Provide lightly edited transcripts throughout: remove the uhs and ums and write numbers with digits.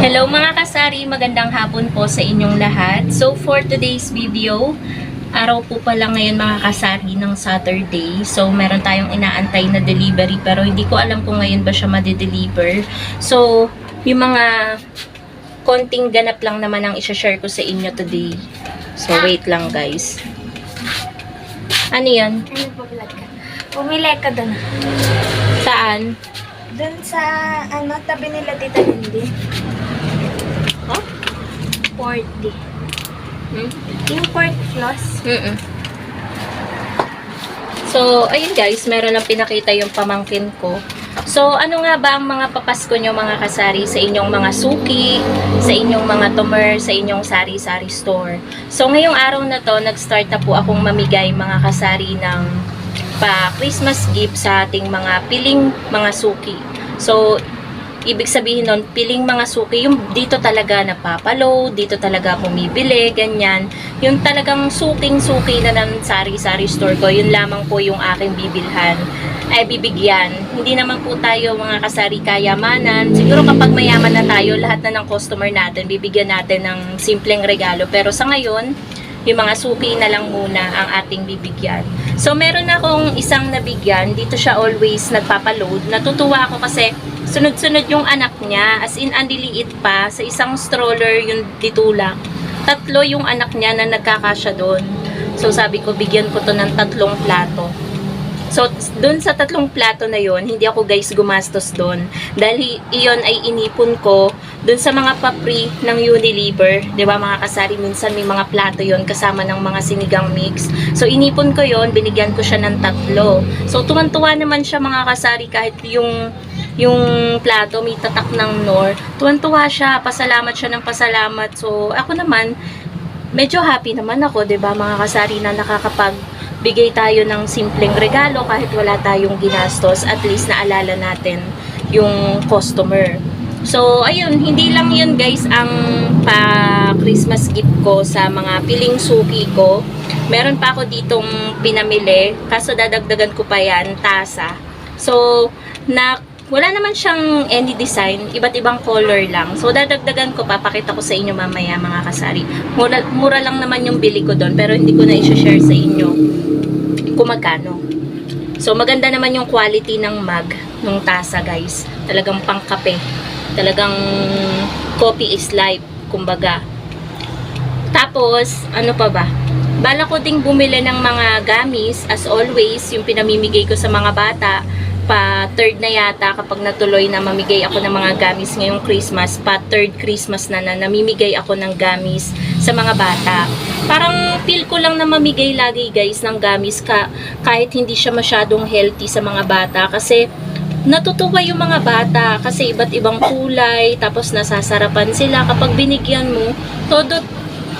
Hello mga kasari, magandang hapon po sa inyong lahat. So for today's video, araw po pala ngayon mga kasari ng Saturday. So meron tayong inaantay na delivery pero hindi ko alam kung ngayon ba siya made-deliver. So yung mga konting ganap lang naman ang isa-share ko sa inyo today. So wait lang guys. Ano yan? Ano pa vlog ka? Pumili ka doon. Saan? Doon sa, tabi nila Tita Lindy. Huh? 40. Yung pork floss. So, ayun guys, meron lang pinakita yung pamangkin ko. So, ano nga ba ang mga papasko nyo mga kasari sa inyong mga suki, sa inyong mga tumer, sa inyong sari-sari store? So, ngayong araw na to, nag-start na po akong mamigay mga kasari ng pa-Christmas gift sa ating mga piling mga suki. So, ibig sabihin nun, piling mga suki, yung dito talaga napapaload, dito talaga bumibili, ganyan. Yung talagang suking-suki na ng sari-sari store ko, yun lamang po yung aking bibilhan, ay bibigyan. Hindi naman po tayo mga kasari kayamanan. Siguro kapag mayaman na tayo, lahat na ng customer natin, bibigyan natin ng simpleng regalo. Pero sa ngayon, yung mga suki na lang muna ang ating bibigyan. So, meron akong isang nabigyan. Dito siya always nagpapaload. Natutuwa ako kasi sunod-sunod yung anak niya. As in, andiliit pa. Sa isang stroller yung ditulak. 3 yung anak niya na nagkakasya doon. So, sabi ko, bigyan ko to ng 3 plato. So, doon sa 3 plato na yon, hindi ako guys gumastos doon. Dahil iyon ay inipon ko doon sa mga papri ng Unilever. 'Di ba mga kasari, minsan may mga plato yon kasama ng mga sinigang mix. So, inipon ko yon, binigyan ko siya ng 3. So, tuwan-tuwa naman siya mga kasari kahit yung plato may tatak ng Knorr. Tuwan-tuwa siya, pasalamat siya ng pasalamat. So, ako naman, medyo happy naman ako, 'di ba mga kasari, na bigay tayo ng simpleng regalo kahit wala tayong ginastos, at least naalala natin yung customer. So, ayun, hindi lang yun guys ang pa-Christmas gift ko sa mga piling suki ko. Meron pa ako ditong pinamili, kaso dadagdagan ko pa yan, tasa. So, wala naman siyang any design, iba't ibang color lang. So, dadagdagan ko pa, pakita ko sa inyo mamaya mga kasari. Mura lang naman yung bili ko doon, pero hindi ko na i-share sa inyo kung magkano. So, maganda naman yung quality ng mug, ng tasa guys. Talagang pangkape. Talagang coffee is life, kumbaga. Tapos, ano pa ba? Bala ko ding bumili ng mga gamis, as always, yung pinamimigay ko sa mga bata. Pa 3rd na yata kapag natuloy na mamigay ako ng mga gamis ngayong Christmas, pa 3rd Christmas na namimigay ako ng gamis sa mga bata. Parang feel ko lang na mamigay lagi guys ng gamis kahit hindi siya masyadong healthy sa mga bata, kasi natutuwa yung mga bata kasi iba't ibang kulay, tapos nasasarapan sila kapag binigyan mo. Todo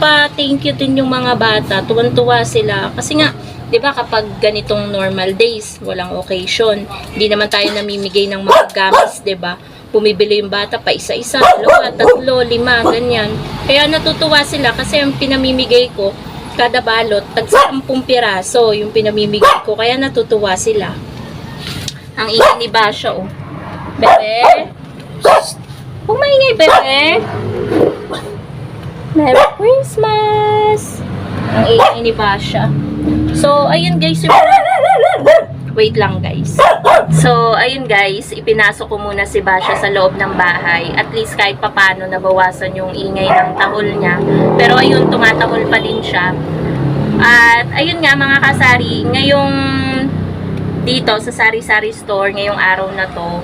pa thank you din yung mga bata, tuwan-tuwa sila kasi nga 'di ba kapag ganitong normal days, walang occasion, hindi naman tayo namimigay ng mga gamis, 'di ba? Bumibili yung bata pa isa-isa, 2, 3, 5, ganyan. Kaya natutuwa sila kasi ang pinamimigay ko, kada balot, tag-10 piraso yung pinamimigay ko. Kaya natutuwa sila. Ang ingay ni Basha, oh. Bebe? Huwag maingay, bebe. Merry Christmas! Ang ingay ni Basha. So, ayun guys, wait lang guys. So, ayun guys, ipinasok ko muna si Basha sa loob ng bahay. At least kahit papano nabawasan yung ingay ng tahol niya. Pero ayun, tumatahol pa din siya. At ayun nga mga kasari, ngayong dito sa sari-sari store, ngayong araw na to,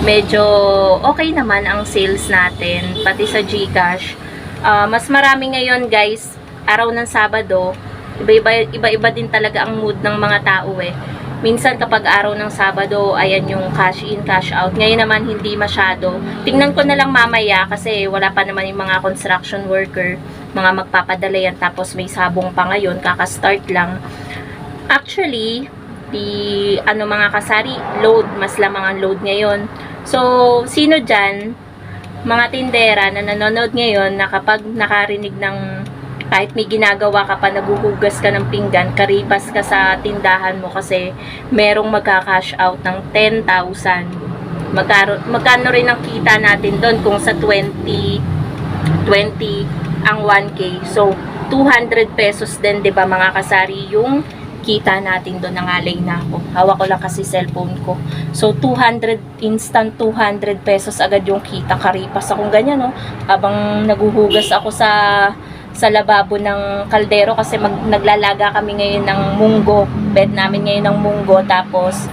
medyo okay naman ang sales natin, pati sa GCash. Mas marami ngayon guys, araw ng Sabado. Iba-iba din talaga ang mood ng mga tao eh. Minsan kapag araw ng Sabado, ayan yung cash in, cash out. Ngayon naman hindi masyado. Tingnan ko na lang mamaya kasi wala pa naman yung mga construction worker, mga magpapadala yan, tapos may sabong pa ngayon, kaka-start lang. Actually, mga kasari, load, mas lamang ang load ngayon. So, sino dyan, mga tindera na nanonood ngayon, na kapag nakarinig ng kahit may ginagawa ka pa, naguhugas ka ng pinggan, karipas ka sa tindahan mo kasi merong magka-cash out ng 10,000. Magkano rin ang kita natin doon kung sa 20 ang 1K. So, 200 pesos din, 'di ba mga kasari, yung kita natin doon. Nangalay na ako. Hawak ko lang kasi cellphone ko. So, 200, instant 200 pesos agad yung kita. Karipas akong ganyan, no? Habang naguhugas ako sa lababo ng kaldero kasi naglalaga kami ngayon ng munggo. Bed namin ngayon ng munggo. Tapos,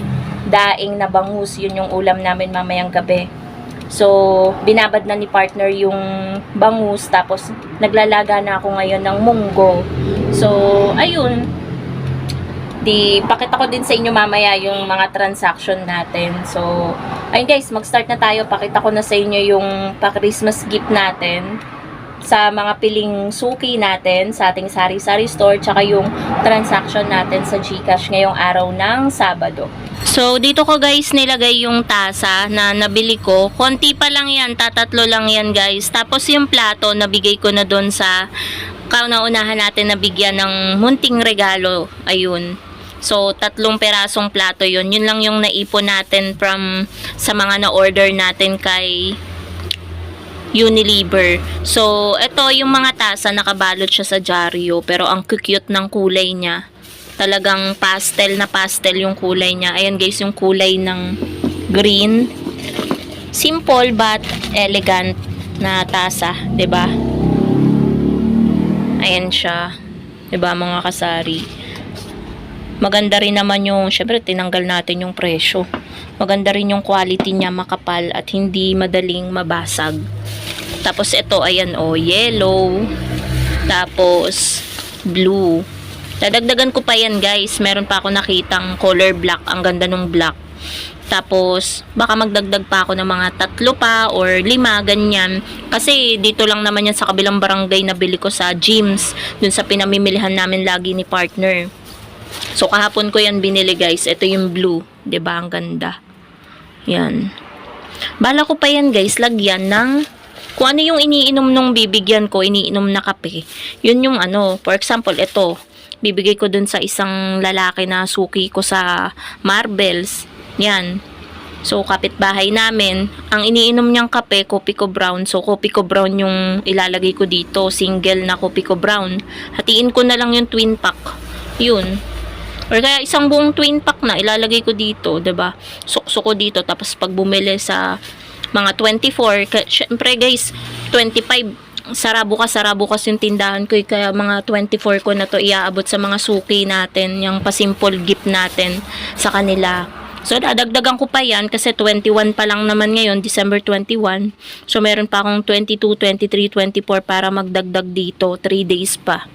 daing na bangus. Yun yung ulam namin mamayang gabi. So, binabad na ni partner yung bangus. Tapos, naglalaga na ako ngayon ng munggo. So, ayun. Pakita ko din sa inyo mamaya yung mga transaction natin. So, ayun guys, mag-start na tayo. Pakita ko na sa inyo yung pa-Christmas gift natin sa mga piling suki natin sa ating sari-sari store, tsaka yung transaction natin sa GCash ngayong araw ng Sabado. So, dito ko guys nilagay yung tasa na nabili ko. Konti pa lang yan, tatatlo lang yan guys. Tapos yung plato, nabigay ko na doon sa kauna-unahan natin na bigyan ng munting regalo. Ayun. So, 3 perasong plato yun. Yun lang yung naipon natin sa mga na-order natin kay Unilever. So, ito yung mga tasa, nakabalot siya sa dyaryo. Pero ang cute ng kulay niya. Talagang pastel na pastel yung kulay niya. Ayan guys, yung kulay ng green. Simple but elegant na tasa, 'di ba? Ayan siya. 'Di ba mga kasari? Maganda rin naman yung, syempre tinanggal natin yung presyo. Maganda rin yung quality niya, makapal at hindi madaling mabasag. Tapos ito, ayan yellow. Tapos blue. Dadagdagan ko pa yan guys. Meron pa ako nakitang color black. Ang ganda nung black. Tapos, baka magdagdag pa ako ng mga 3 pa or 5, ganyan. Kasi dito lang naman yan sa kabilang barangay na bili ko sa gyms. Dun sa pinamimilihan namin lagi ni partner. So, kahapon ko yan binili guys. Ito yung blue. 'Di ba? Ang ganda. Yan. Bala ko pa yan guys, lagyan ng kung ano yung iniinom nung bibigyan ko, iniinom na kape. Yun yung for example, ito. Bibigay ko dun sa isang lalaki na suki ko sa Marbles. Yan. So, kapitbahay namin. Ang iniinom niyang kape, Kopiko Brown. So, Kopiko Brown yung ilalagay ko dito. Single na Kopiko Brown. Hatiin ko na lang yung twin pack. Yun. Or kaya isang buong twin pack na ilalagay ko dito, 'di ba? Sukso ko dito, tapos pag bumili sa mga 24, syempre guys, 25 sarado kasi yung tindahan ko, kaya mga 24 ko na to iaabot sa mga suki natin, yung pa-simple gift natin sa kanila. So, dadagdagan ko pa yan kasi 21 pa lang naman ngayon, December 21. So, meron pa akong 22, 23, 24 para magdagdag dito, 3 days pa.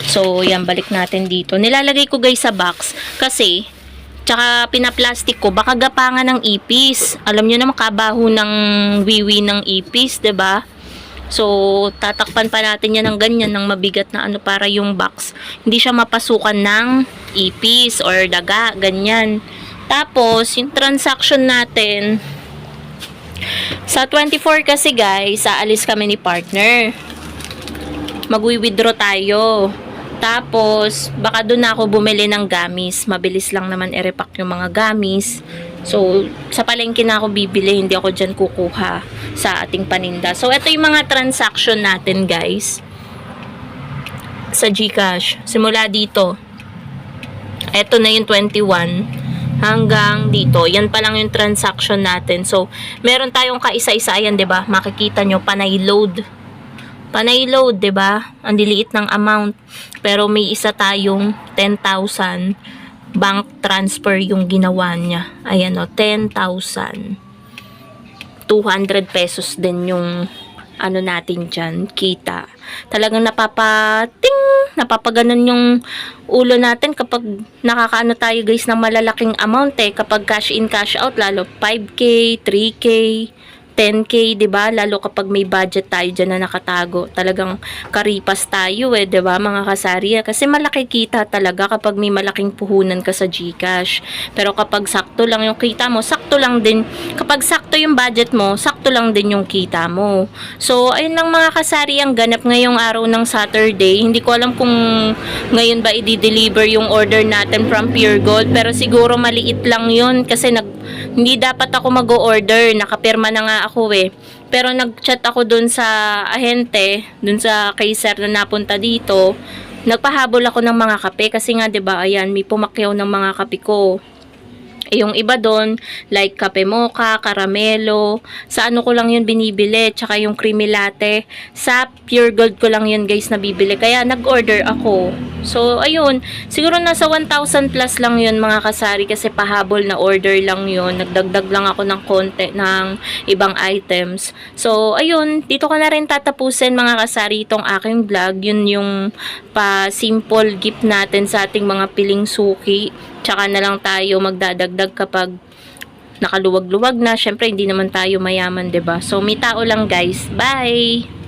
So, yan, balik natin dito. Nilalagay ko guys sa box kasi, tsaka pinaplastic ko, baka gapangan ng ipis. Alam nyo naman, kabaho ng wiwi ng ipis, 'di ba? So, tatakpan pa natin yan ng ganyan, ng mabigat na para yung box hindi siya mapasukan ng ipis or daga, ganyan. Tapos, yung transaction natin, sa 24 kasi guys, aalis kami ni partner. Magwi-withdraw tayo. Tapos, baka doon na ako bumili ng gamis. Mabilis lang naman i-repack yung mga gamis. So, sa palengke na ako bibili. Hindi ako dyan kukuha sa ating paninda. So, ito yung mga transaction natin, guys. Sa GCash. Simula dito. Ito na yung 21. Hanggang dito. Yan pa lang yung transaction natin. So, meron tayong kaisa-isa. Ayan, 'di ba? Makikita nyo, panay load. Panay load, 'di ba? Ang diliit ng amount. Pero may isa tayong 10,000 bank transfer yung ginawa niya. Ayan 10,000. 200 pesos din yung natin dyan, kita. Talagang napapaganon yung ulo natin kapag nakakaano tayo guys ng malalaking amount kapag cash in, cash out, lalo 5K, 3K, 10K, 'di ba? Lalo kapag may budget tayo diyan na nakatago. Talagang karipas tayo 'di ba, mga kasari? Kasi malaki kita talaga kapag may malaking puhunan ka sa GCash. Pero kapag sakto lang yung kita mo, sakto lang din. Kapag sakto yung budget mo, sakto lang din yung kita mo. So, ayun lang mga kasari ang ganap ngayong araw ng Saturday. Hindi ko alam kung ngayon ba i-deliver yung order natin from Pure Gold, pero siguro maliit lang 'yun kasi Hindi dapat ako mag-order, nakapirma na nga ako eh. Pero nag-chat ako dun sa ahente, dun sa kay sir na napunta dito. Nagpahabol ako ng mga kape kasi nga 'di ba, ayan, may pumakyaw ng mga kape ko. Yung iba doon, like kape mocha, caramelo, sa ano ko lang yun binibili, tsaka yung creamy latte, sa Pure Gold ko lang yun guys nabibili, kaya nag-order ako. So, ayun, siguro nasa 1,000 plus lang yun mga kasari, kasi pahabol na order lang yun, nagdagdag lang ako ng konti ng ibang items. So, ayun, dito ko na rin tatapusin mga kasari itong aking vlog, yun yung pa-simple gift natin sa ating mga piling suki. Tsaka na lang tayo magdadagdag kapag nakaluwag-luwag na. Syempre, hindi naman tayo mayaman, 'di ba? So, may tao lang, guys. Bye!